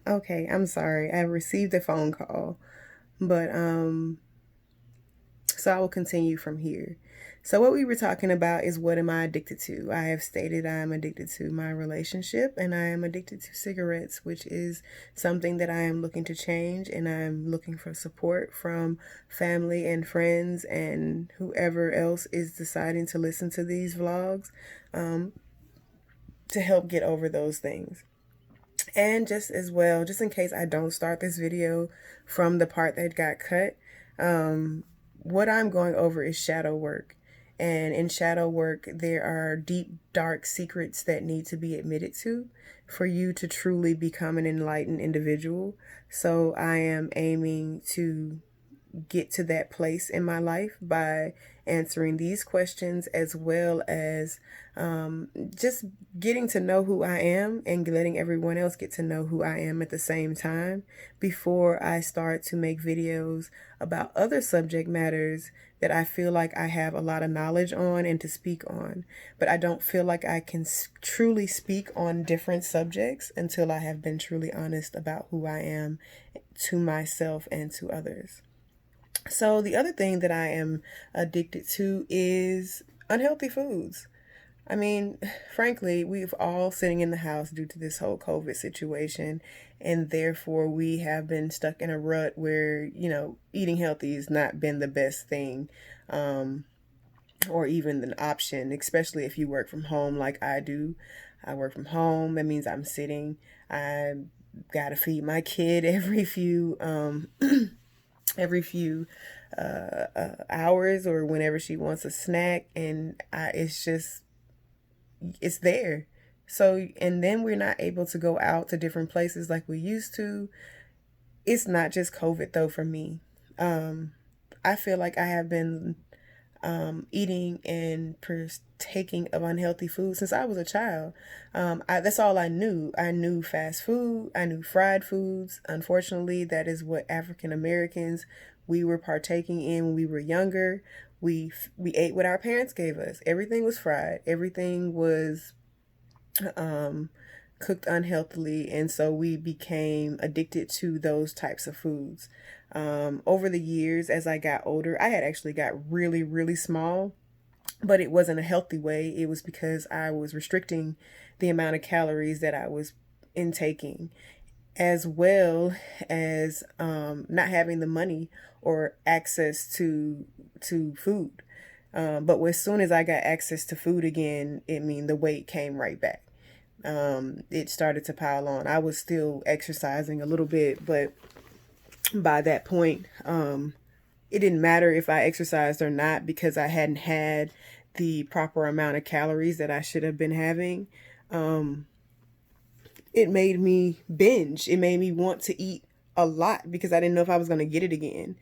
Okay, I'm sorry. I received a phone call, but so I will continue from here. So what we were talking about is what am I addicted to? I have stated I am addicted to my relationship and I am addicted to cigarettes, which is something that I am looking to change, and I'm looking for support from family and friends and whoever else is deciding to listen to these vlogs um, to help get over those things. And just as well, just in case I don't start this video from the part that got cut, what I'm going over is shadow work. And in shadow work, there are deep, dark secrets that need to be admitted to for you to truly become an enlightened individual. So I am aiming to get to that place in my life by answering these questions, as well as just getting to know who I am and letting everyone else get to know who I am at the same time before I start to make videos about other subject matters that I feel like I have a lot of knowledge on and to speak on. But I don't feel like I can truly speak on different subjects until I have been truly honest about who I am to myself and to others. So, the other thing that I am addicted to is unhealthy foods. I mean, frankly, we've all sitting in the house due to this whole COVID situation, and therefore we have been stuck in a rut where, eating healthy has not been the best thing, or even an option, especially if you work from home like I do. I work from home, that means I'm sitting. I gotta feed my kid every few hours or whenever she wants a snack, and it's there. So, and then we're not able to go out to different places like we used to. It's not just COVID though for me. I feel like I have been eating and partaking of unhealthy food since I was a child. That's all I knew. I knew fast food. I knew fried foods. Unfortunately, that is what African Americans we were partaking in when we were younger. We ate what our parents gave us. Everything was fried. Everything was um, cooked unhealthily, and so we became addicted to those types of foods. Over the years, as I got older, I had actually got really, really small, but it wasn't a healthy way. It was because I was restricting the amount of calories that I was intaking, as well as not having the money or access to food. But as soon as I got access to food again, the weight came right back. It started to pile on. I was still exercising a little bit, but by that point, it didn't matter if I exercised or not because I hadn't had the proper amount of calories that I should have been having. Um, it made me binge. It made me want to eat a lot because I didn't know if I was going to get it again.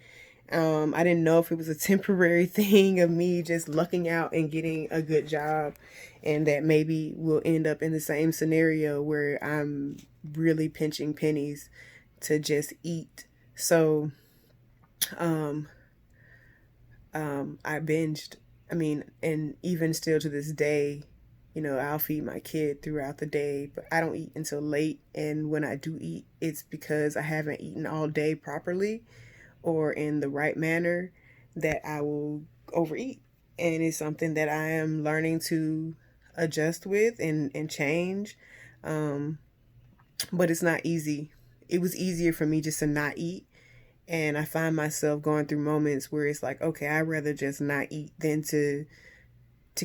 I didn't know if it was a temporary thing of me just lucking out and getting a good job, and that maybe we'll end up in the same scenario where I'm really pinching pennies to just eat. So, um, I binged. And even still to this day, I'll feed my kid throughout the day, but I don't eat until late. And when I do eat, it's because I haven't eaten all day properly or in the right manner that I will overeat. And it's something that I am learning to adjust with and change. Um, but it's not easy. It was easier for me just to not eat. And I find myself going through moments where it's like, okay, I'd rather just not eat than to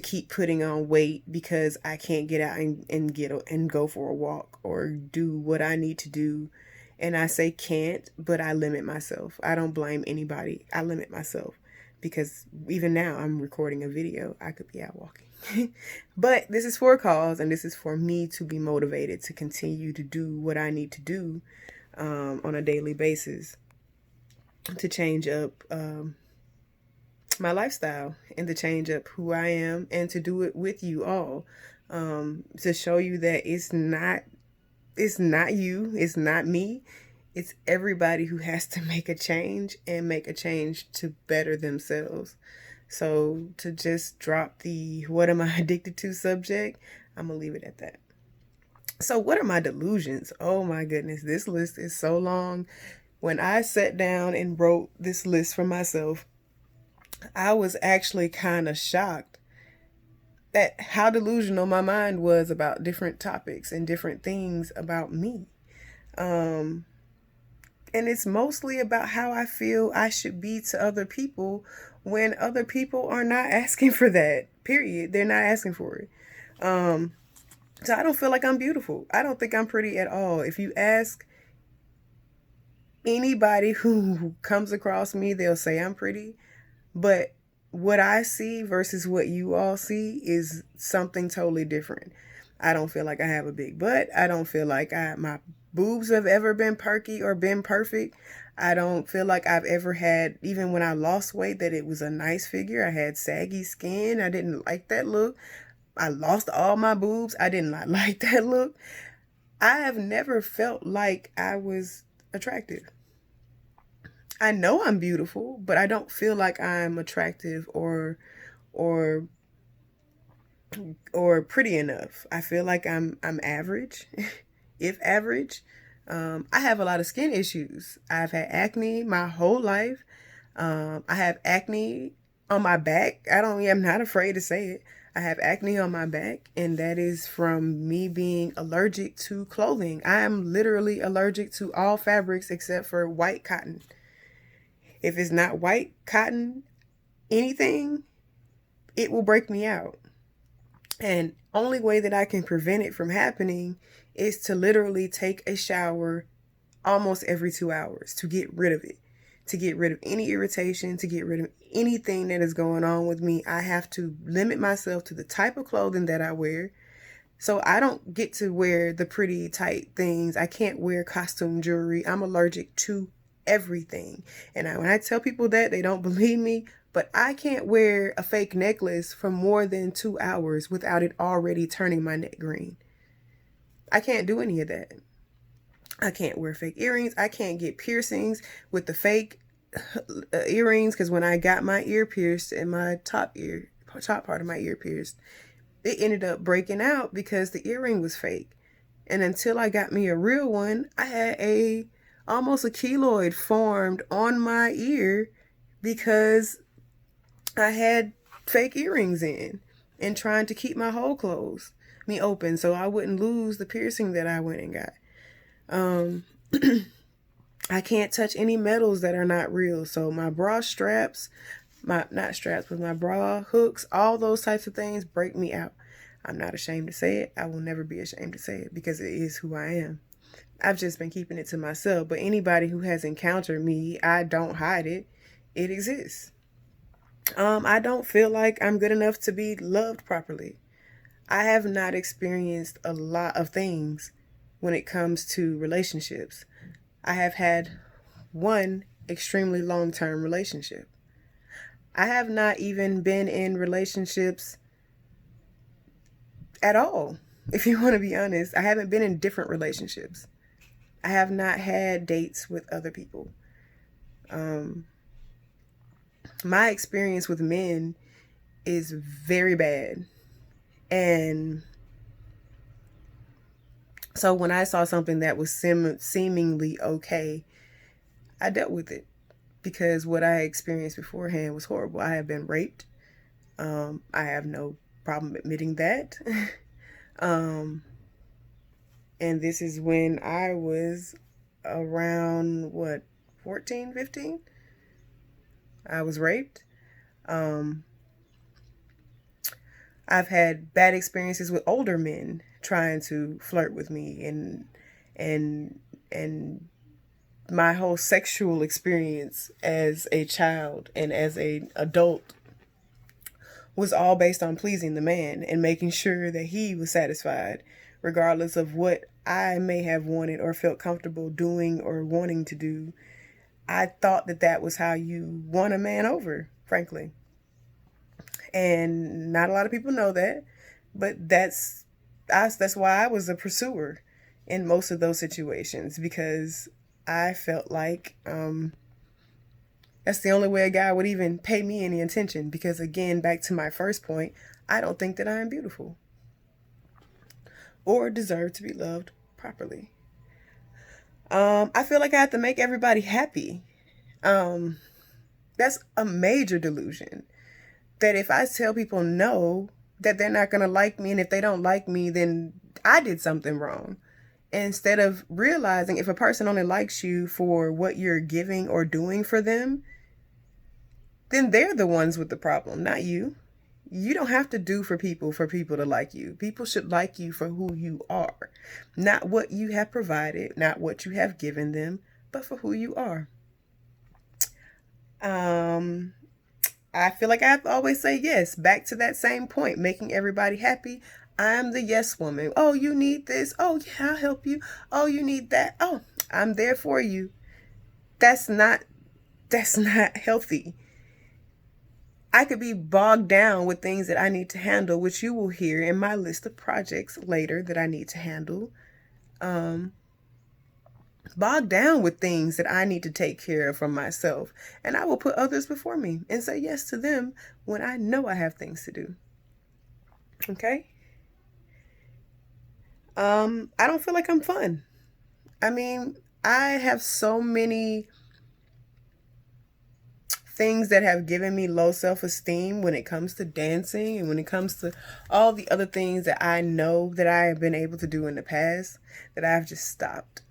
keep putting on weight because I can't get out and go for a walk or do what I need to do. And I say can't, but I limit myself. I don't blame anybody. I limit myself because even now I'm recording a video. I could be out walking. But this is for a cause, and this is for me to be motivated to continue to do what I need to do on a daily basis to change up my lifestyle and to change up who I am and to do it with you all, to show you that it's not you, it's not me, it's everybody who has to make a change and make a change to better themselves. So to just drop the what am I addicted to subject, I'm gonna leave it at that. So what are my delusions? Oh my goodness, this list is so long. When I sat down and wrote this list for myself, I was actually kind of shocked at how delusional my mind was about different topics and different things about me. Um, and it's mostly about how I feel I should be to other people when other people are not asking for that. Period. They're not asking for it. Um, so I don't feel like I'm beautiful. I don't think I'm pretty at all. If you ask anybody who comes across me, they'll say I'm pretty. But what I see versus what you all see is something totally different. I don't feel like I have a big butt. I don't feel like my boobs have ever been perky or been perfect. I don't feel like I've ever had, even when I lost weight, that it was a nice figure. I had saggy skin. I didn't like that look. I lost all my boobs. I did not like that look. I have never felt like I was attractive. I know I'm beautiful, but I don't feel like I'm attractive or or pretty enough. I feel like I'm average, if average. I have a lot of skin issues. I've had acne my whole life. I have acne on my back. I'm not afraid to say it. I have acne on my back, and that is from me being allergic to clothing. I am literally allergic to all fabrics except for white cotton. If it's not white cotton, anything, it will break me out. And only way that I can prevent it from happening is to literally take a shower almost every 2 hours to get rid of it, to get rid of any irritation, to get rid of anything that is going on with me. I have to limit myself to the type of clothing that I wear. So I don't get to wear the pretty tight things. I can't wear costume jewelry. I'm allergic to everything. And when I tell people that, they don't believe me, but I can't wear a fake necklace for more than 2 hours without it already turning my neck green. I can't do any of that. I can't wear fake earrings. I can't get piercings with the fake earrings, because when I got my ear pierced and my top part of my ear pierced, it ended up breaking out because the earring was fake. And until I got me a real one, I had almost a keloid formed on my ear because I had fake earrings in and trying to keep my hole closed, open, so I wouldn't lose the piercing that I went and got. I can't touch any metals that are not real. So my bra straps, not straps, but my bra hooks, all those types of things break me out. I'm not ashamed to say it. I will never be ashamed to say it because it is who I am. I've just been keeping it to myself. But anybody who has encountered me, I don't hide it. It exists. I don't feel like I'm good enough to be loved properly. I have not experienced a lot of things when it comes to relationships. I have had one extremely long-term relationship. I have not even been in relationships at all. If you want to be honest, I haven't been in different relationships. I have not had dates with other people. My experience with men is very bad. And so when I saw something that was seemingly okay, I dealt with it because what I experienced beforehand was horrible. I have been raped. I have no problem admitting that. And this is when I was around, 14, 15? I was raped. I've had bad experiences with older men trying to flirt with me, and my whole sexual experience as a child and as an adult was all based on pleasing the man and making sure that he was satisfied, regardless of what I may have wanted or felt comfortable doing or wanting to do. I thought that that was how you won a man over, frankly. And not a lot of people know that, but that's why I was a pursuer in most of those situations, because I felt like that's the only way a guy would even pay me any attention. Because again, back to my first point, I don't think that I am beautiful. or deserve to be loved properly. I feel like I have to make everybody happy. Um, that's a major delusion. That if I tell people no, that they're not going to like me, and if they don't like me, then I did something wrong. Instead of realizing if a person only likes you for what you're giving or doing for them, then they're the ones with the problem, not you. You don't have to do for people to like you. People should like you for who you are, not what you have provided, not what you have given them, but for who you are. Um, I feel like I have to always say yes. Back to that same point, making everybody happy. I'm the yes woman. Oh, you need this. Oh, yeah, I'll help you. Oh, you need that. Oh, I'm there for you. That's not that's not healthy. I could be bogged down with things that I need to handle, which you will hear in my list of projects later that I need to handle. Um, Bogged down with things that I need to take care of for myself. And I will put others before me and say yes to them when I know I have things to do. Okay? I don't feel like I'm fun. I mean, I have so many things that have given me low self-esteem when it comes to dancing and when it comes to all the other things that I know that I have been able to do in the past that I've just stopped.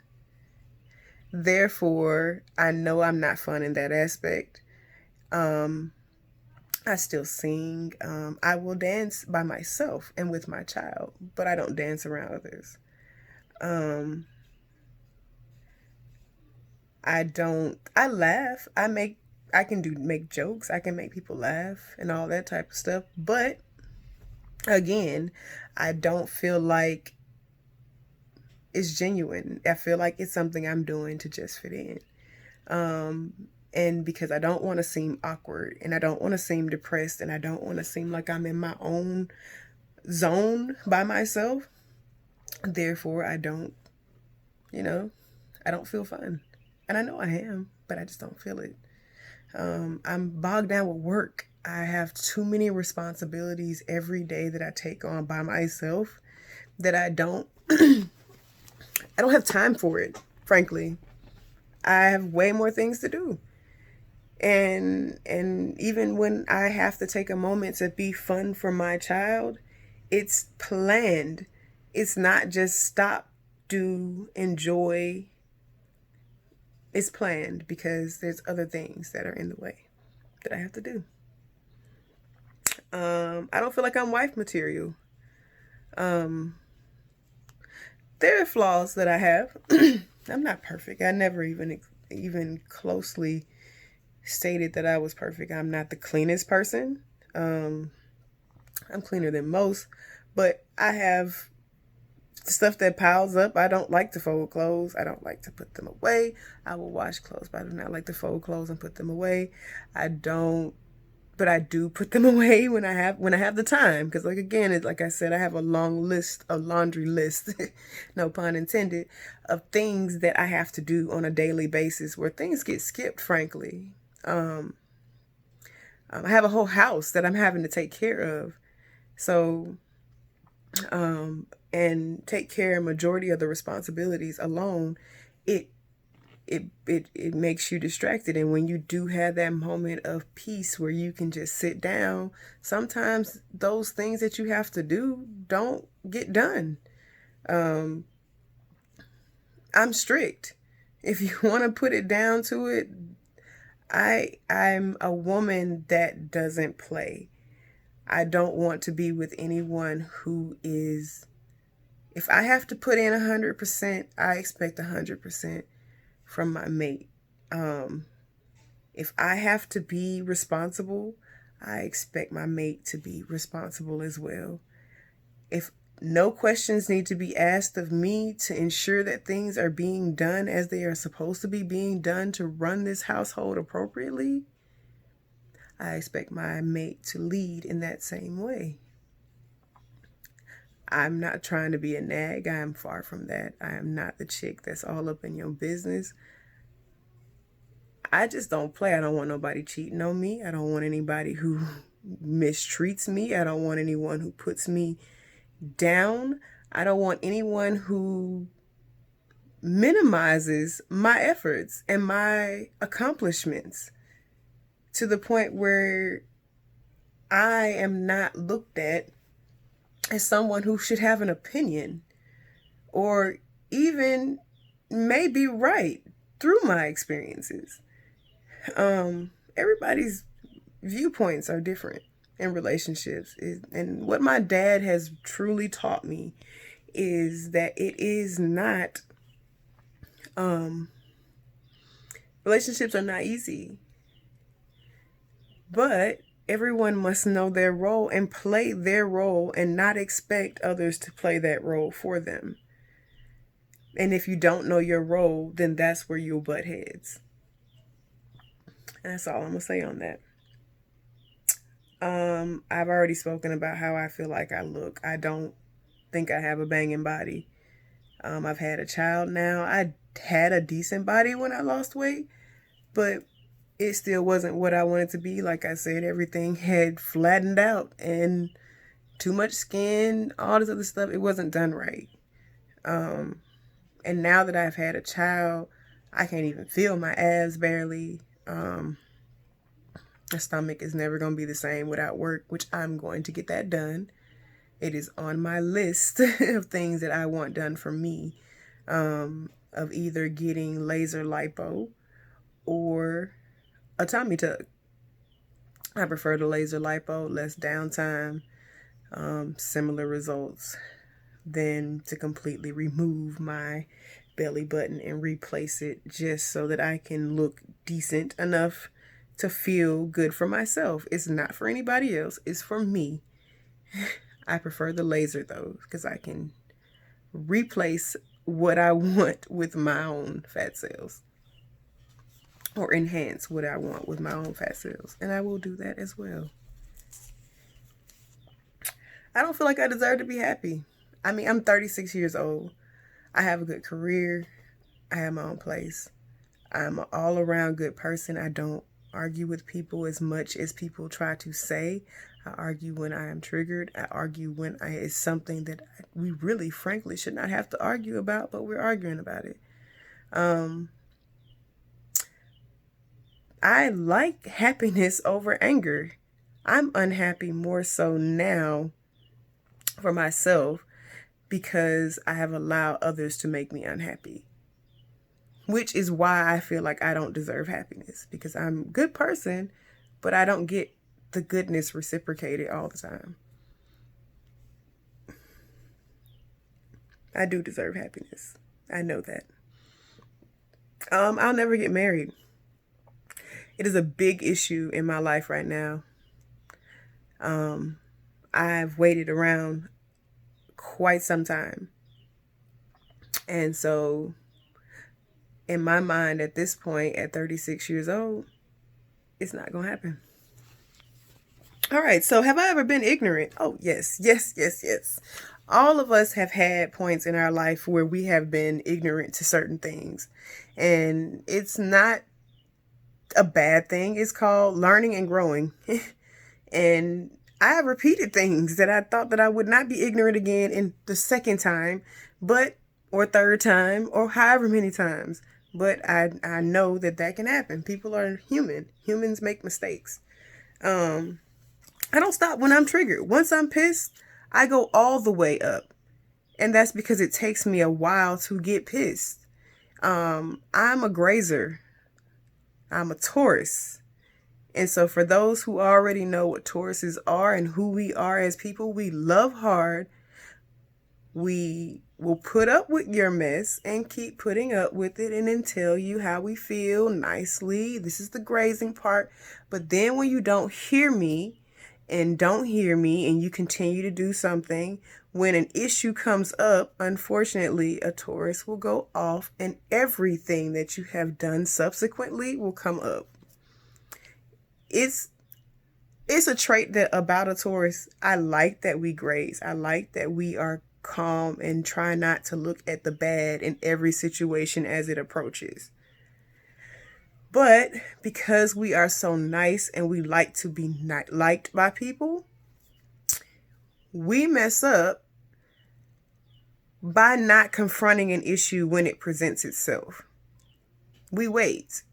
Therefore, I know I'm not fun in that aspect. I still sing. I will dance by myself and with my child, but I don't dance around others. Um, I laugh. I can make jokes. I can make people laugh and all that type of stuff. But again, I don't feel like it's genuine. I feel like it's something I'm doing to just fit in. Um, and because I don't want to seem awkward and I don't want to seem depressed and I don't want to seem like I'm in my own zone by myself, therefore you know, I don't feel fun. And I know I am, but I just don't feel it. I'm bogged down with work. I have too many responsibilities every day that I take on by myself that I don't I don't have time for it, frankly. I have way more things to do. And even when I have to take a moment to be fun for my child, it's planned. It's not just stop, do, enjoy. It's planned because there's other things that are in the way that I have to do. I don't feel like I'm wife material. Um, there are flaws that I have. I'm not perfect. I never even closely stated that I was perfect. I'm not the cleanest person. Um, I'm cleaner than most, but I have stuff that piles up. I don't like to fold clothes. I don't like to put them away. I will wash clothes, but I do not like to fold clothes and put them away. I don't, but I do put them away when I have the time. Because like again, it's like I said, I have a long list, a laundry list, no pun intended, of things that I have to do on a daily basis where things get skipped. Frankly, I have a whole house that I'm having to take care of. So, and take care of majority of the responsibilities alone, it it makes you distracted. And when you do have that moment of peace where you can just sit down, sometimes those things that you have to do don't get done. Um, I'm strict. If you want to put it down to it, I'm a woman that doesn't play. I don't want to be with anyone who is, if I have to put in 100%, I expect 100% from my mate. If I have to be responsible, I expect my mate to be responsible as well. If no questions need to be asked of me to ensure that things are being done as they are supposed to be being done to run this household appropriately, I expect my mate to lead in that same way. I'm not trying to be a nag. I am far from that. I am not the chick that's all up in your business. I just don't play. I don't want nobody cheating on me. I don't want anybody who mistreats me. I don't want anyone who puts me down. I don't want anyone who minimizes my efforts and my accomplishments to the point where I am not looked at as someone who should have an opinion or even may be right through my experiences. Everybody's viewpoints are different in relationships. And what my dad has truly taught me is that it is not, relationships are not easy. But everyone must know their role and play their role and not expect others to play that role for them. And if you don't know your role, then that's where you'll butt heads. And that's all I'm going to say on that. I've already spoken about how I feel like I look. I don't think I have a banging body. I've had a child now. I had a decent body when I lost weight, but it still wasn't what I wanted to be. Like I said, everything had flattened out and too much skin, all this other stuff. It wasn't done right. And now that I've had a child, I can't even feel my abs barely. My stomach is never going to be the same without work, which I'm going to get that done. It is on my list of things that I want done for me, of either getting laser lipo or a tummy tuck. I prefer the laser lipo, less downtime, similar results than to completely remove my belly button and replace it just so that I can look decent enough to feel good for myself. It's not for anybody else. It's for me. I prefer the laser though, because I can replace what I want with my own fat cells, or enhance what I want with my own fat cells. And I will do that as well. I don't feel like I deserve to be happy. I mean, I'm 36 years old. I have a good career. I have my own place. I'm an all-around good person. I don't argue with people as much as people try to say. I argue when I am triggered. I argue when it's something that we really, frankly, should not have to argue about, but we're arguing about it. I like happiness over anger. I'm unhappy more so now for myself because I have allowed others to make me unhappy, which is why I feel like I don't deserve happiness, because I'm a good person, but I don't get the goodness reciprocated all the time. I do deserve happiness. I know that. I'll never get married. It is a big issue in my life right now. I've waited around quite some time. And so in my mind at this point, at 36 years old, it's not going to happen. All right. So have I ever been ignorant? Oh, yes. All of us have had points in our life where we have been ignorant to certain things. And it's not a bad thing. It's called learning and growing. And I have repeated things that I thought that I would not be ignorant again in the second time, or third time, or however many times. But I know that can happen. People are human. Humans make mistakes. I don't stop when I'm triggered. Once I'm pissed, I go all the way up. And that's because it takes me a while to get pissed. I'm a grazer. I'm a Taurus. And so for those who already know what Tauruses are and who we are as people, we love hard. We will put up with your mess and keep putting up with it and then tell you how we feel nicely. This is the grazing part. But then when you don't hear me and you continue to do something, when an issue comes up, unfortunately, a Taurus will go off and everything that you have done subsequently will come up. It's a trait that about a Taurus. I like that we graze. I like that we are calm and try not to look at the bad in every situation as it approaches. But because we are so nice and we like to be liked by people, we mess up by not confronting an issue when it presents itself. We wait,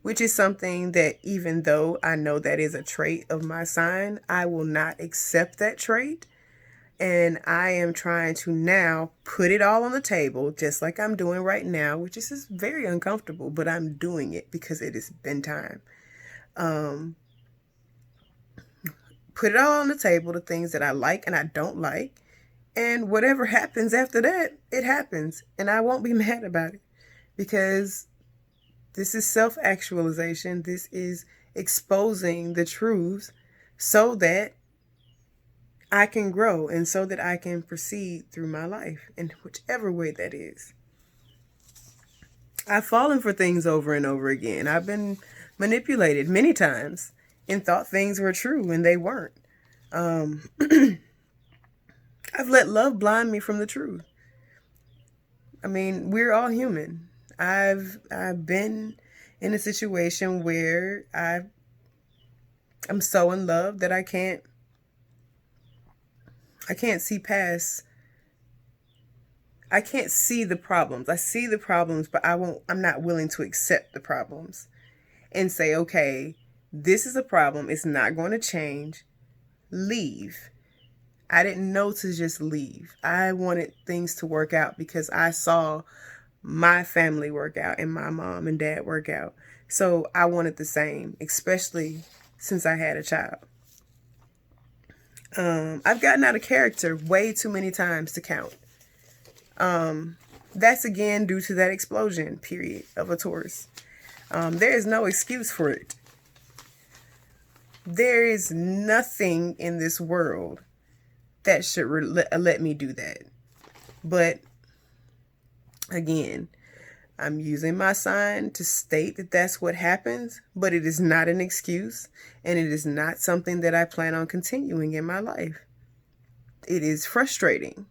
which is something that even though I know that is a trait of my sign, I will not accept that trait. And I am trying to now put it all on the table, just like I'm doing right now, which is just very uncomfortable, but I'm doing it because it has been time. Put it all on the table, the things that I like and I don't like. And whatever happens after that, it happens. And I won't be mad about it because this is self-actualization. This is exposing the truths so that I can grow and so that I can proceed through my life in whichever way that is. I've fallen for things over and over again. I've been manipulated many times and thought things were true when they weren't. I've let love blind me from the truth. I mean, we're all human. I've been in a situation where I'm so in love that I can't see past. I can't see the problems. I see the problems, but I'm not willing to accept the problems and say, okay, this is a problem. It's not going to change. Leave. I didn't know to just leave. I wanted things to work out because I saw my family work out and my mom and dad work out. So I wanted the same, especially since I had a child. I've gotten out of character way too many times to count. That's again due to that explosion period of a Taurus. There is no excuse for it. There is nothing in this world that should let me do that. But again, I'm using my sign to state that that's what happens, but it is not an excuse, and it is not something that I plan on continuing in my life. It is frustrating.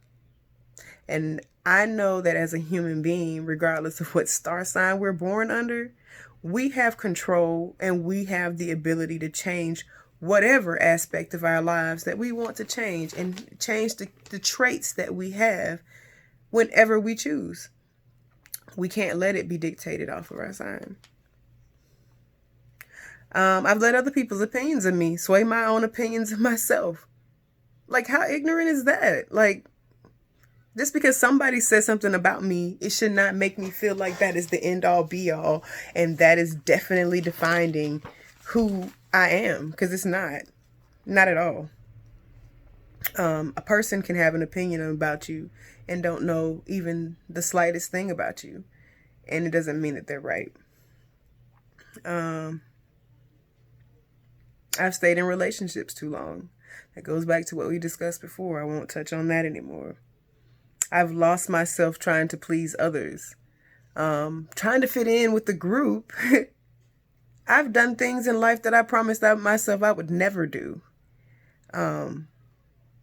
And I know that as a human being, regardless of what star sign we're born under, we have control and we have the ability to change whatever aspect of our lives that we want to change and change the traits that we have whenever we choose. We can't let it be dictated off of our sign. I've let other people's opinions of me sway my own opinions of myself. Like, how ignorant is that? Like, just because somebody says something about me, it should not make me feel like that is the end all be all. And that is definitely defining who I am, because it's not. Not at all. A person can have an opinion about you and don't know even the slightest thing about you. And it doesn't mean that they're right. I've stayed in relationships too long. That goes back to what we discussed before. I won't touch on that anymore. I've lost myself trying to please others. Trying to fit in with the group. I've done things in life that I promised myself I would never do.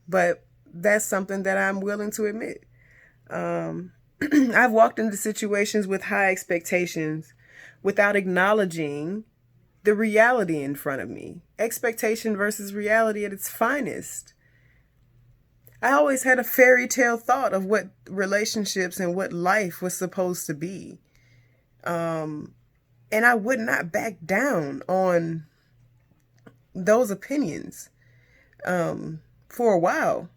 But that's something that I'm willing to admit. I've walked into situations with high expectations without acknowledging the reality in front of me. Expectation versus reality at its finest. I always had a fairy tale thought of what relationships and what life was supposed to be. And I would not back down on those opinions for a while.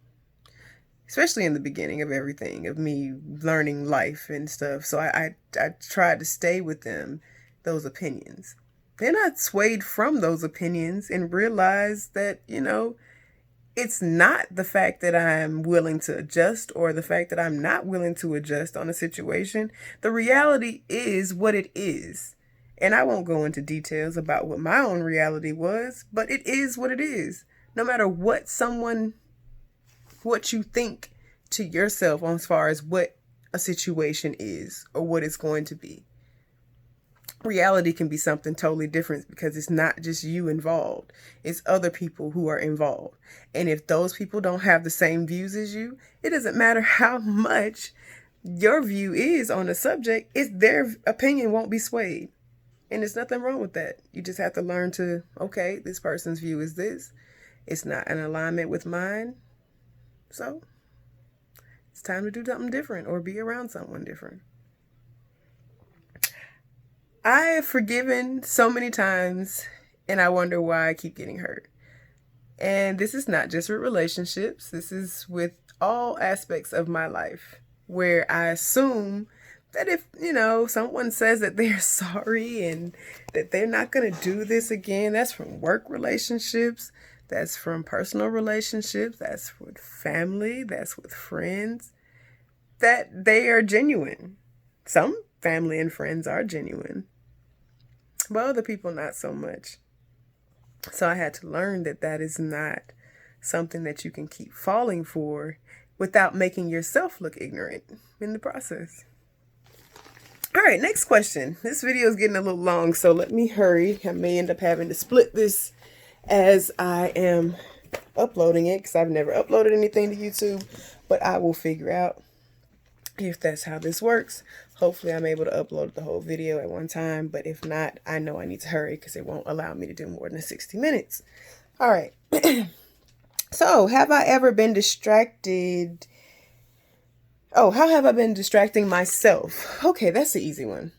Especially in the beginning of everything, of me learning life and stuff. So I tried to stay with them, those opinions. Then I swayed from those opinions and realized that, it's not the fact that I'm willing to adjust or the fact that I'm not willing to adjust on a situation. The reality is what it is. And I won't go into details about what my own reality was, but it is what it is. No matter what you think to yourself as far as what a situation is or what it's going to be. Reality can be something totally different because it's not just you involved. It's other people who are involved. And if those people don't have the same views as you, it doesn't matter how much your view is on the subject, their opinion won't be swayed. And there's nothing wrong with that. You just have to learn to, okay, this person's view is this. It's not in alignment with mine. So It's time to do something different or be around someone different. I have forgiven so many times, and I wonder why I keep getting hurt. And this is not just with relationships, this is with all aspects of my life, where I assume that if, someone says that they're sorry and that they're not going to do this again, that's from work relationships, that's from personal relationships, that's with family, that's with friends, that they are genuine. Some family and friends are genuine, but other people not so much. So I had to learn that that is not something that you can keep falling for without making yourself look ignorant in the process. All right, next question. This video is getting a little long, so let me hurry. I may end up having to split this as I am uploading it, because I've never uploaded anything to YouTube, but I will figure out if that's how this works. Hopefully I'm able to upload the whole video at one time, but if not, I know I need to hurry because it won't allow me to do more than 60 minutes. All right. So, have I ever been distracted? Oh, how have I been distracting myself? Okay, that's the easy one.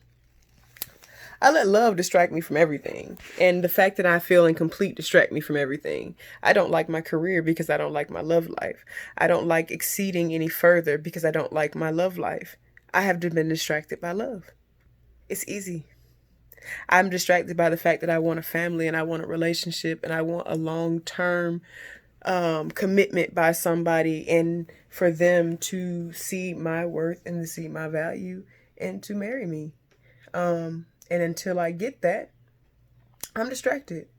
I let love distract me from everything. And the fact that I feel incomplete distract me from everything. I don't like my career because I don't like my love life. I don't like exceeding any further because I don't like my love life. I have been distracted by love. It's easy. I'm distracted by the fact that I want a family and I want a relationship and I want a long-term commitment by somebody, and for them to see my worth and to see my value and to marry me. And until I get that, I'm distracted.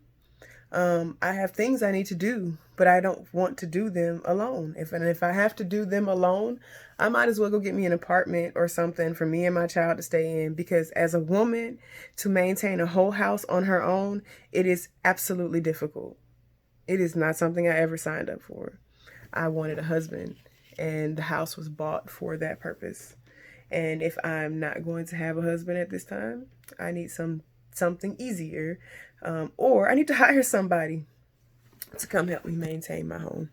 I have things I need to do, but I don't want to do them alone. If I have to do them alone, I might as well go get me an apartment or something for me and my child to stay in, because as a woman, to maintain a whole house on her own, it is absolutely difficult. It is not something I ever signed up for. I wanted a husband, and the house was bought for that purpose. And if I'm not going to have a husband at this time, I need something easier, or I need to hire somebody to come help me maintain my home.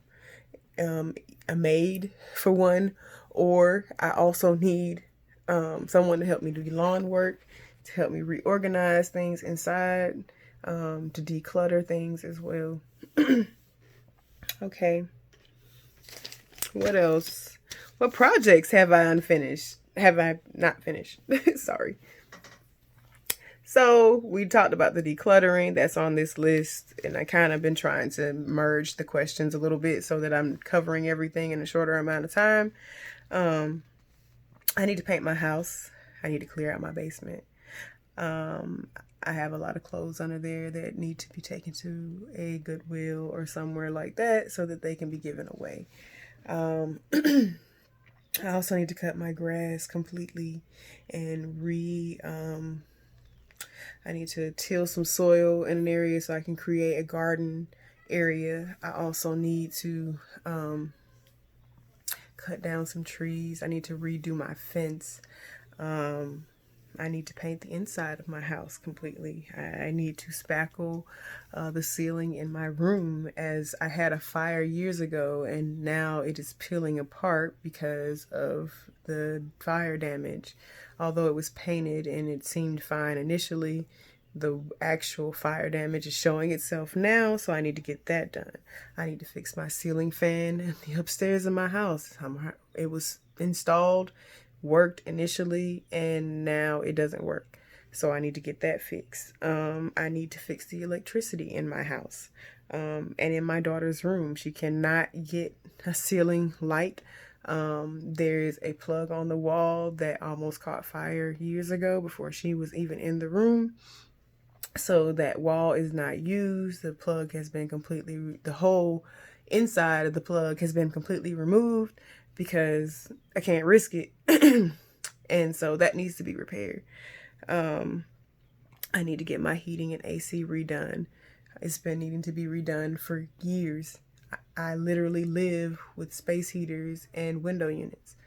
A maid, for one, or I also need someone to help me do lawn work, to help me reorganize things inside, to declutter things as well. Okay. What else? What projects have I unfinished? Have I not finished? Sorry. So we talked about the decluttering that's on this list, and I kind of been trying to merge the questions a little bit so that I'm covering everything in a shorter amount of time. I need to paint my house. I need to clear out my basement. I have a lot of clothes under there that need to be taken to a Goodwill or somewhere like that so that they can be given away. I also need to cut my grass completely and I need to till some soil in an area so I can create a garden area. I also need to cut down some trees. I need to redo my fence. I need to paint the inside of my house completely. I need to spackle the ceiling in my room, as I had a fire years ago and now it is peeling apart because of the fire damage. Although it was painted and it seemed fine initially, the actual fire damage is showing itself now, so I need to get that done. I need to fix my ceiling fan in the upstairs of my house. It was installed, worked initially, and now it doesn't work. So I need to get that fixed. I need to fix the electricity in my house. And in my daughter's room, she cannot get a ceiling light. There's a plug on the wall that almost caught fire years ago before she was even in the room. So that wall is not used. The plug has been the whole inside of the plug has been completely removed because I can't risk it. And so that needs to be repaired. I need to get my heating and AC redone. It's been needing to be redone for years. I literally live with space heaters and window units.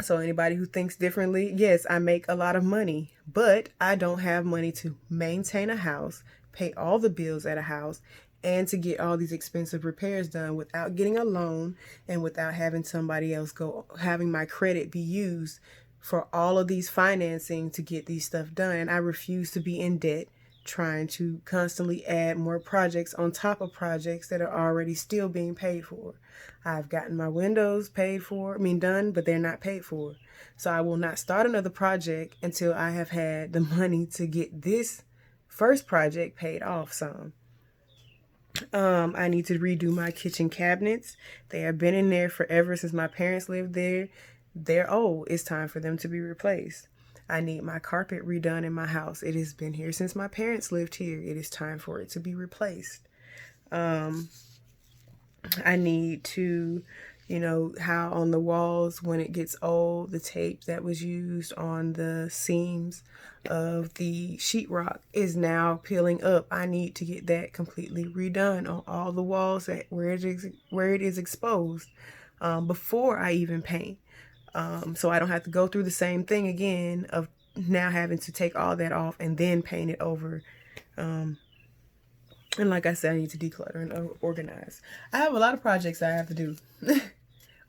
So anybody who thinks differently, yes, I make a lot of money, but I don't have money to maintain a house, pay all the bills at a house, and to get all these expensive repairs done without getting a loan and without having somebody else having my credit be used for all of these financing to get these stuff done. And I refuse to be in debt, trying to constantly add more projects on top of projects that are already still being paid for. I've gotten my windows done, but they're not paid for. So I will not start another project until I have had the money to get this first project paid off some. I need to redo my kitchen cabinets. They have been in there forever since my parents lived there. They're old. It's time for them to be replaced. I need my carpet redone in my house. It has been here since my parents lived here. It is time for it to be replaced. I need to, how on the walls, when it gets old, the tape that was used on the seams of the sheetrock is now peeling up. I need to get that completely redone on all the walls where it is exposed before I even paint. So I don't have to go through the same thing again of now having to take all that off and then paint it over. And like I said, I need to declutter and organize. I have a lot of projects I have to do.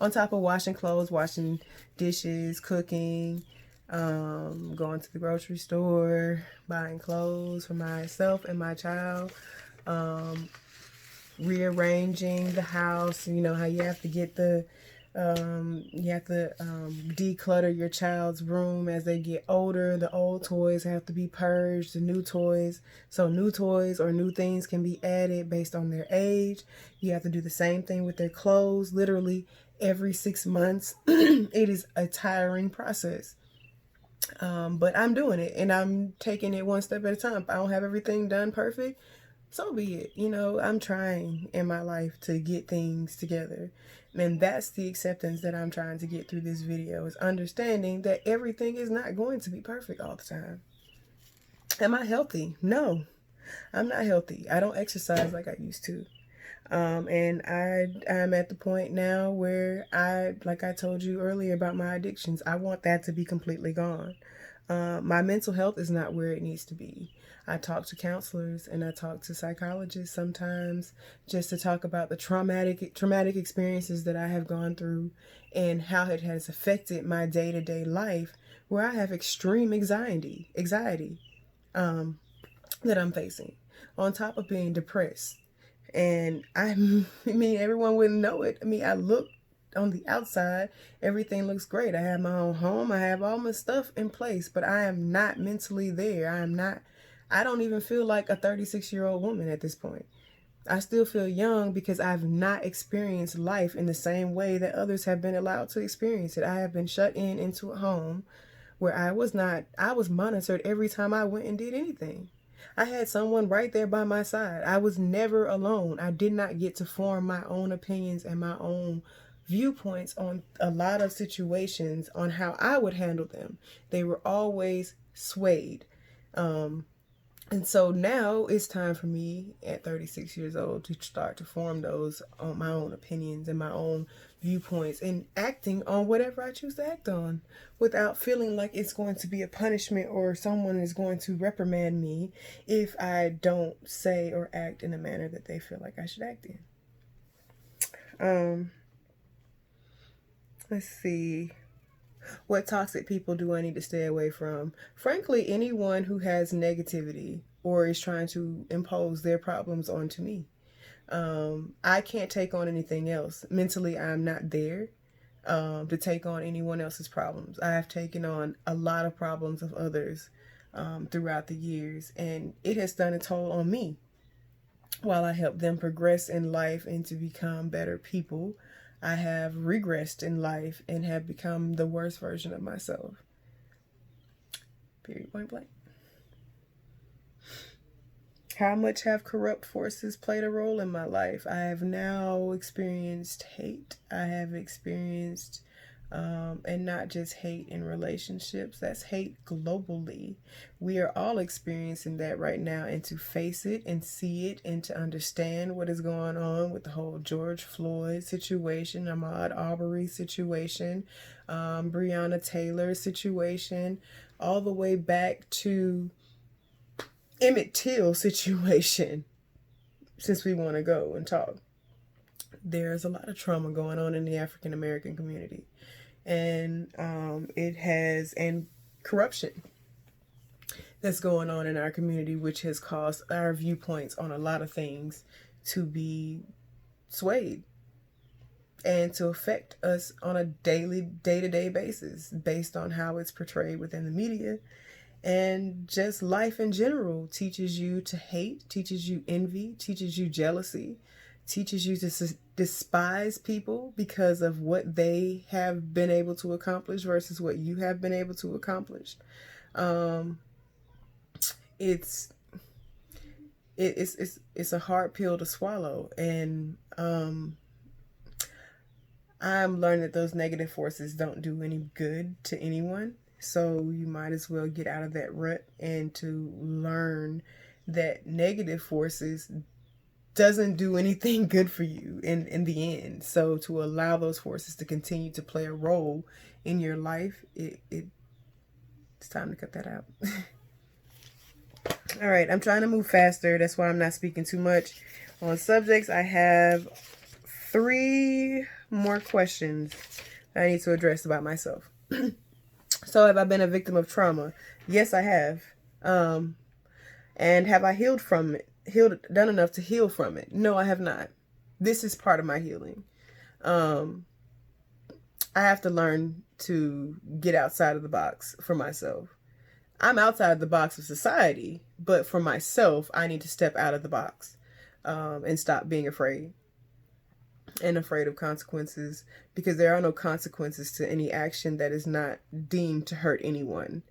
On top of washing clothes, washing dishes, cooking, going to the grocery store, buying clothes for myself and my child, rearranging the house. You know how you have to get declutter your child's room as they get older. The old toys have to be purged, the new toys. So new toys or new things can be added based on their age. You have to do the same thing with their clothes, literally every 6 months. It is a tiring process. But I'm doing it and I'm taking it one step at a time. If I don't have everything done perfect, so be it. I'm trying in my life to get things together. And that's the acceptance that I'm trying to get through this video, is understanding that everything is not going to be perfect all the time. Am I healthy? No, I'm not healthy. I don't exercise like I used to. And I'm at the point now where like I told you earlier about my addictions, I want that to be completely gone. My mental health is not where it needs to be. I talk to counselors and I talk to psychologists sometimes just to talk about the traumatic experiences that I have gone through and how it has affected my day-to-day life, where I have extreme anxiety that I'm facing, on top of being depressed. And I mean, everyone wouldn't know it. I mean, I look on the outside, everything looks great. I have my own home. I have all my stuff in place, but I am not mentally there. I don't even feel like a 36-year-old woman at this point. I still feel young because I've not experienced life in the same way that others have been allowed to experience it. I have been shut into a home where I was monitored every time I went and did anything. I had someone right there by my side. I was never alone. I did not get to form my own opinions and my own viewpoints on a lot of situations on how I would handle them. They were always swayed. And so now it's time for me at 36 years old to start to form those on my own opinions and my own viewpoints and acting on whatever I choose to act on without feeling like it's going to be a punishment or someone is going to reprimand me if I don't say or act in a manner that they feel like I should act in. Let's see. What toxic people do I need to stay away from? Frankly, anyone who has negativity or is trying to impose their problems onto me. I can't take on anything else. Mentally, I'm not there to take on anyone else's problems. I have taken on a lot of problems of others throughout the years, and it has done a toll on me. While I help them progress in life and to become better people, I have regressed in life and have become the worst version of myself. Period, point blank. How much have corrupt forces played a role in my life? I have now experienced hate. I have experienced, and not just hate in relationships, that's hate globally. We are all experiencing that right now, and to face it and see it and to understand what is going on with the whole George Floyd situation, Ahmaud Arbery situation, Breonna Taylor situation, all the way back to Emmett Till situation. since we want to go and talk. There's a lot of trauma going on in the African American community, and and corruption that's going on in our community, which has caused our viewpoints on a lot of things to be swayed and to affect us on a daily, day-to-day basis based on how it's portrayed within the media. And just life in general teaches you to hate, teaches you envy, teaches you jealousy, teaches you to despise people because of what they have been able to accomplish versus what you have been able to accomplish. It's a hard pill to swallow, and I'm learning that those negative forces don't do any good to anyone. So you might as well get out of that rut and to learn that negative forces doesn't do anything good for you in the end. So to allow those forces to continue to play a role in your life, it's time to cut that out. All right, I'm trying to move faster. That's why I'm not speaking too much on subjects. I have 3 more questions that I need to address about myself. So have I been a victim of trauma? Yes, I have. And have I healed from it? Done enough to heal from it? No, I have not. This is part of my healing. I have to learn to get outside of the box for myself. I'm outside the box of society, but for myself, I need to step out of the box and stop being afraid and afraid of consequences, because there are no consequences to any action that is not deemed to hurt anyone.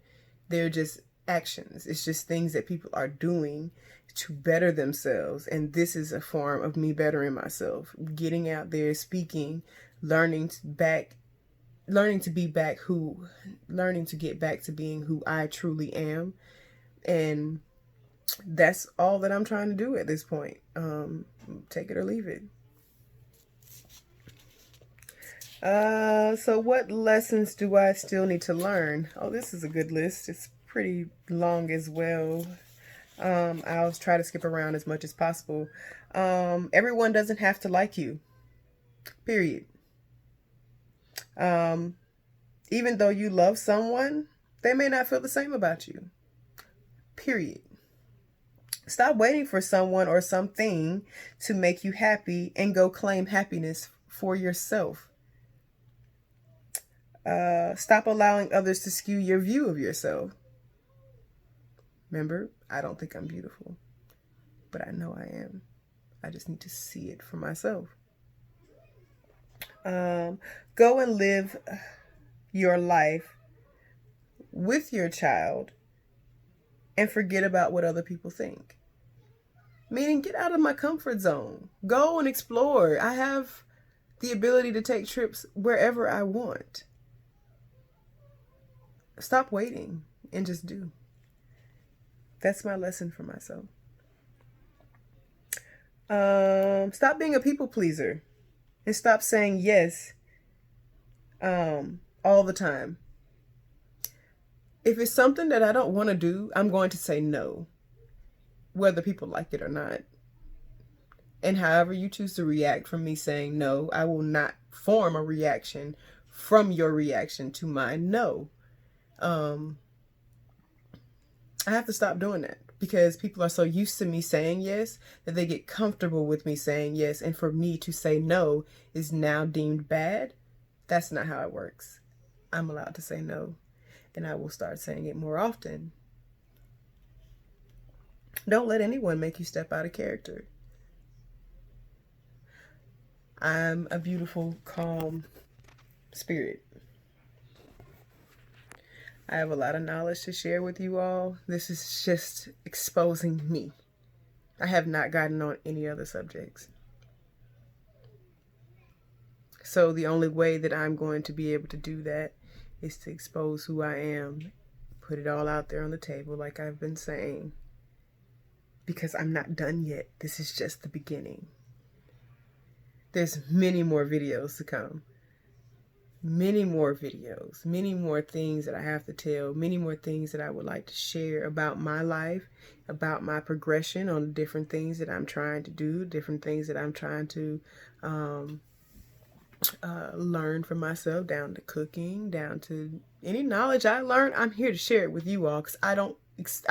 They're just actions. It's just things that people are doing to better themselves. And this is a form of me bettering myself, getting out there, speaking, learning to get back to being who I truly am. And that's all that I'm trying to do at this point. Take it or leave it. So what lessons do I still need to learn? Oh, this is a good list. It's pretty long as well. I'll try to skip around as much as possible. Everyone doesn't have to like you. Period. Even though you love someone, they may not feel the same about you. Period. Stop waiting for someone or something to make you happy and go claim happiness for yourself. Stop allowing others to skew your view of yourself. Remember, I don't think I'm beautiful, but I know I am. I just need to see it for myself. Go and live your life with your child and forget about what other people think. Meaning, get out of my comfort zone. Go and explore. I have the ability to take trips wherever I want. Stop waiting and just do. That's my lesson for myself. Stop being a people pleaser and stop saying yes all the time. If it's something that I don't want to do, I'm going to say no, whether people like it or not. And however you choose to react from me saying no, I will not form a reaction from your reaction to my no. I have to stop doing that because people are so used to me saying yes that they get comfortable with me saying yes. And for me to say no is now deemed bad. That's not how it works. I'm allowed to say no, and I will start saying it more often. Don't let anyone make you step out of character. I'm a beautiful, calm spirit. I have a lot of knowledge to share with you all. This is just exposing me. I have not gotten on any other subjects. So the only way that I'm going to be able to do that is to expose who I am, put it all out there on the table like I've been saying, because I'm not done yet. This is just the beginning. There's many more videos to come. many more videos, many more things that I have to tell, many more things that I would like to share about my life, about my progression on different things that I'm trying to do, different things that I'm trying to learn for myself, down to cooking, down to any knowledge I learn. I'm here to share it with you all because I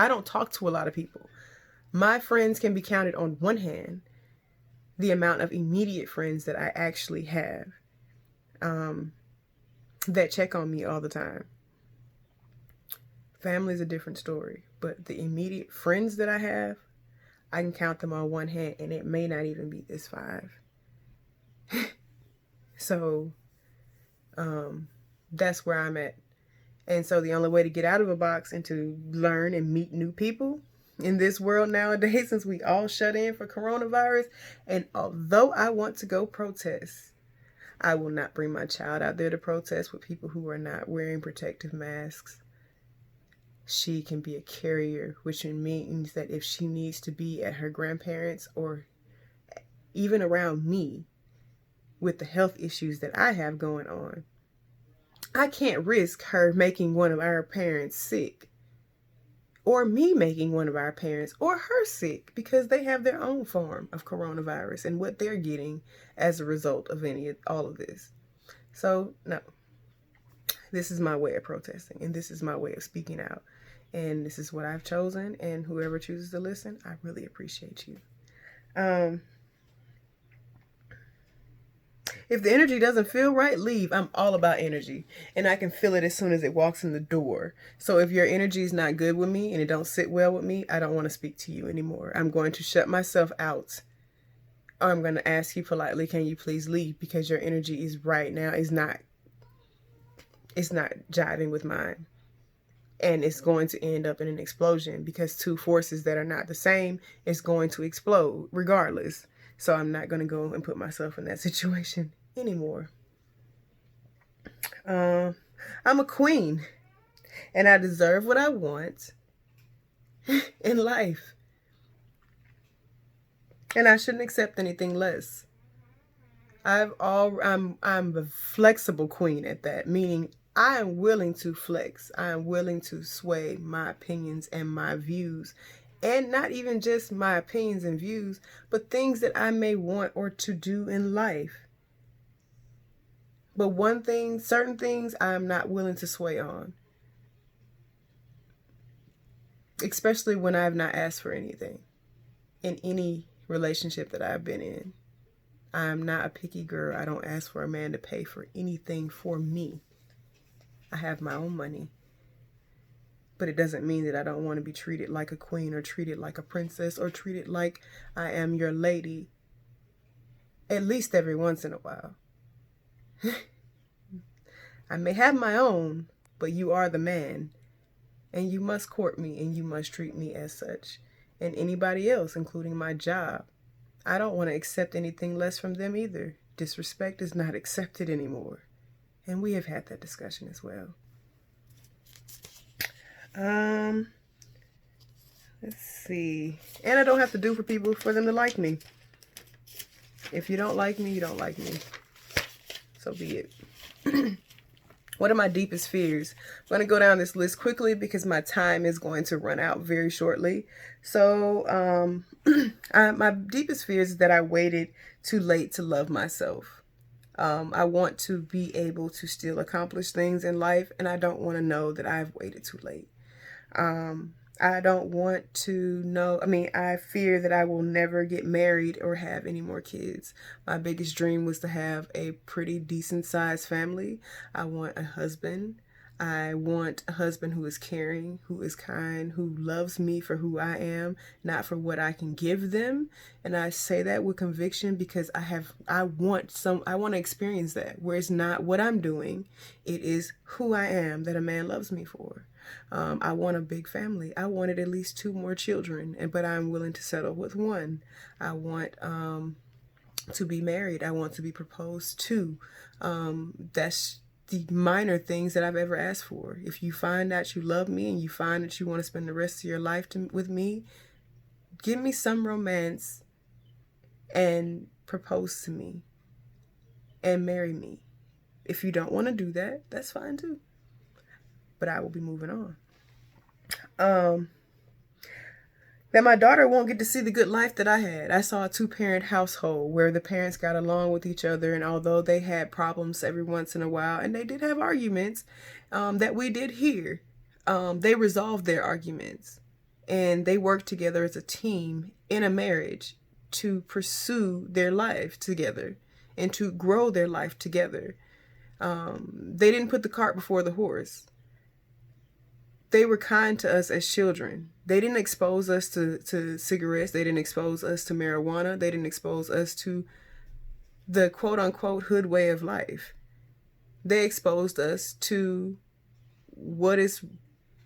don't talk to a lot of people. My friends can be counted on one hand, the amount of immediate friends that I actually have. That check on me all the time. Family is a different story, but the immediate friends that I have, I can count them on one hand, and it may not even be this 5. So that's where I'm at. And so the only way to get out of a box and to learn and meet new people in this world nowadays, since we all shut in for coronavirus, and although I want to go protest, I will not bring my child out there to protest with people who are not wearing protective masks. She can be a carrier, which means that if she needs to be at her grandparents' or even around me with the health issues that I have going on, I can't risk her making one of our parents sick, or me making one of our parents or her sick, because they have their own form of coronavirus and what they're getting as a result of all of this. So no, this is my way of protesting, and this is my way of speaking out, and this is what I've chosen. And whoever chooses to listen, I really appreciate you. If the energy doesn't feel right, leave. I'm all about energy, and I can feel it as soon as it walks in the door. So if your energy is not good with me and it don't sit well with me, I don't want to speak to you anymore. I'm going to shut myself out. Or I'm going to ask you politely, can you please leave, because your energy is right now is not jiving with mine. And it's going to end up in an explosion, because two forces that are not the same is going to explode regardless. So I'm not going to go and put myself in that situation anymore. I'm a queen, and I deserve what I want in life. And I shouldn't accept anything less. I'm a flexible queen at that, meaning I am willing to flex. I am willing to sway my opinions and my views, and not even just my opinions and views, but things that I may want or to do in life. But one thing, certain things I'm not willing to sway on, especially when I have not asked for anything in any relationship that I've been in. I'm not a picky girl. I don't ask for a man to pay for anything for me. I have my own money. But it doesn't mean that I don't want to be treated like a queen, or treated like a princess, or treated like I am your lady, at least every once in a while. I may have my own, but you are the man, and you must court me, and you must treat me as such. And anybody else, including my job, I don't want to accept anything less from them either. Disrespect is not accepted anymore. And we have had that discussion as well. Let's see. And I don't have to do for people for them to like me. If you don't like me, you don't like me. So be it. What are my deepest fears? I'm going to go down this list quickly because my time is going to run out very shortly. So my deepest fears is that I waited too late to love myself. I want to be able to still accomplish things in life, and I don't want to know that I've waited too late. I don't want to know, I fear that I will never get married or have any more kids. My biggest dream was to have a pretty decent sized family. I want a husband. I want a husband who is caring, who is kind, who loves me for who I am, not for what I can give them. And I say that with conviction because I want to experience that, where it's not what I'm doing, it is who I am that a man loves me for. I want a big family. I wanted at least 2 more children, but I'm willing to settle with 1. I want to be married. I want to be proposed to. That's the minor things that I've ever asked for. If you find that you love me and you find that you want to spend the rest of your life with me, give me some romance and propose to me and marry me. If you don't want to do that, that's fine too. But I will be moving on. That my daughter won't get to see the good life that I had. I saw a 2-parent household where the parents got along with each other, and although they had problems every once in a while, and they did have arguments that we did hear, they resolved their arguments, and they worked together as a team in a marriage to pursue their life together and to grow their life together. They didn't put the cart before the horse. They were kind to us as children. They didn't expose us to cigarettes. They didn't expose us to marijuana. They didn't expose us to the quote unquote hood way of life. They exposed us to what is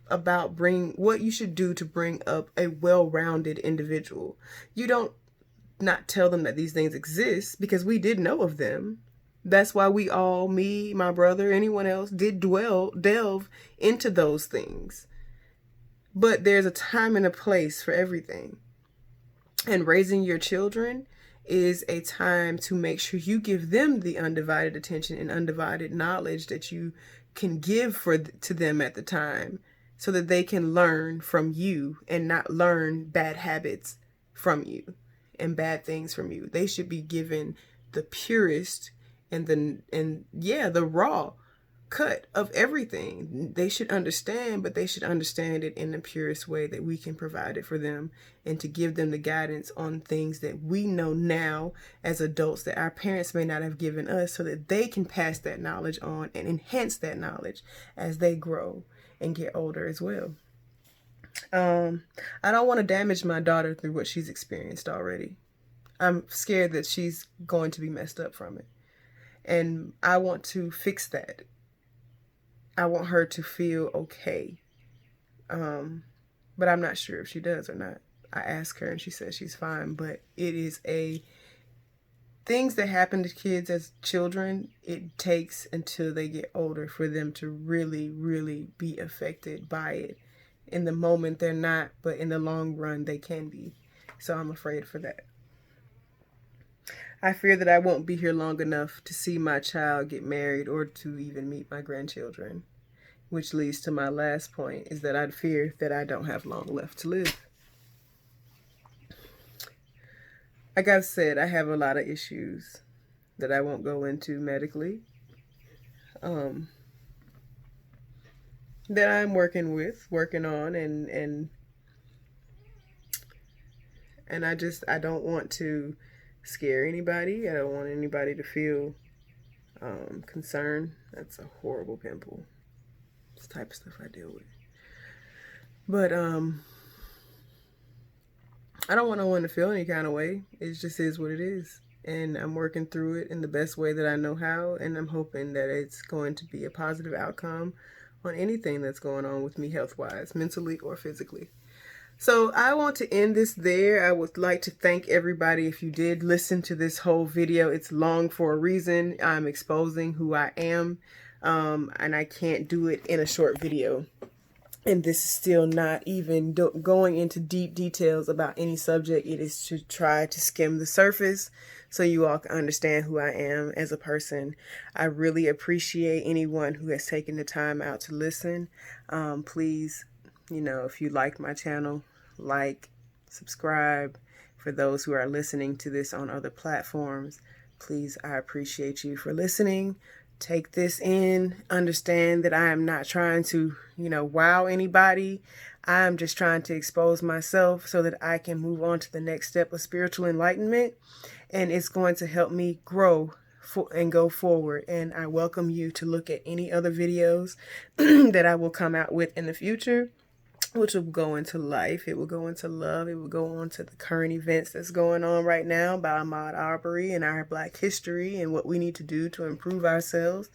about what you should do to bring up a well-rounded individual. You don't not tell them that these things exist, because we did know of them. That's why we all, me, my brother, anyone else, did delve into those things. But there's a time and a place for everything. And raising your children is a time to make sure you give them the undivided attention and undivided knowledge that you can give to them at the time, so that they can learn from you and not learn bad habits from you and bad things from you. They should be given the purest and the raw cut of everything. They should understand, but they should understand it in the purest way that we can provide it for them, and to give them the guidance on things that we know now as adults that our parents may not have given us, so that they can pass that knowledge on and enhance that knowledge as they grow and get older as well. I don't want to damage my daughter through what she's experienced already. I'm scared that she's going to be messed up from it. And I want to fix that. I want her to feel okay. But I'm not sure if she does or not. I asked her and she says she's fine, but it is things that happen to kids as children, it takes until they get older for them to really, really be affected by it. In the moment, they're not, but in the long run, they can be. So I'm afraid for that. I fear that I won't be here long enough to see my child get married or to even meet my grandchildren, which leads to my last point, is that I fear that I don't have long left to live. Like I've said, I have a lot of issues that I won't go into medically, that I'm working on, and I don't want to scare anybody. I don't want anybody to feel concerned. That's a horrible pimple. It's the type of stuff I deal with. But I don't want no one to feel any kind of way. It just is what it is. And I'm working through it in the best way that I know how, and I'm hoping that it's going to be a positive outcome on anything that's going on with me health-wise, mentally or physically. So I want to end this there. I would like to thank everybody if you did listen to this whole video. It's long for a reason. I'm exposing who I am, and I can't do it in a short video. And this is still not even going into deep details about any subject. It is to try to skim the surface so you all can understand who I am as a person. I really appreciate anyone who has taken the time out to listen. Please, if you like my channel, like, subscribe. For those who are listening to this on other platforms, please, I appreciate you for listening. Take this in, understand that I am not trying to, wow anybody. I'm just trying to expose myself so that I can move on to the next step of spiritual enlightenment. And it's going to help me grow and go forward. And I welcome you to look at any other videos that I will come out with in the future, which will go into life. It will go into love. It will go on to the current events that's going on right now about Ahmaud Arbery and our Black history and what we need to do to improve ourselves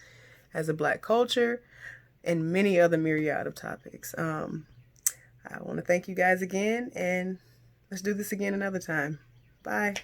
as a Black culture, and many other myriad of topics. I want to thank you guys again, and let's do this again another time. Bye.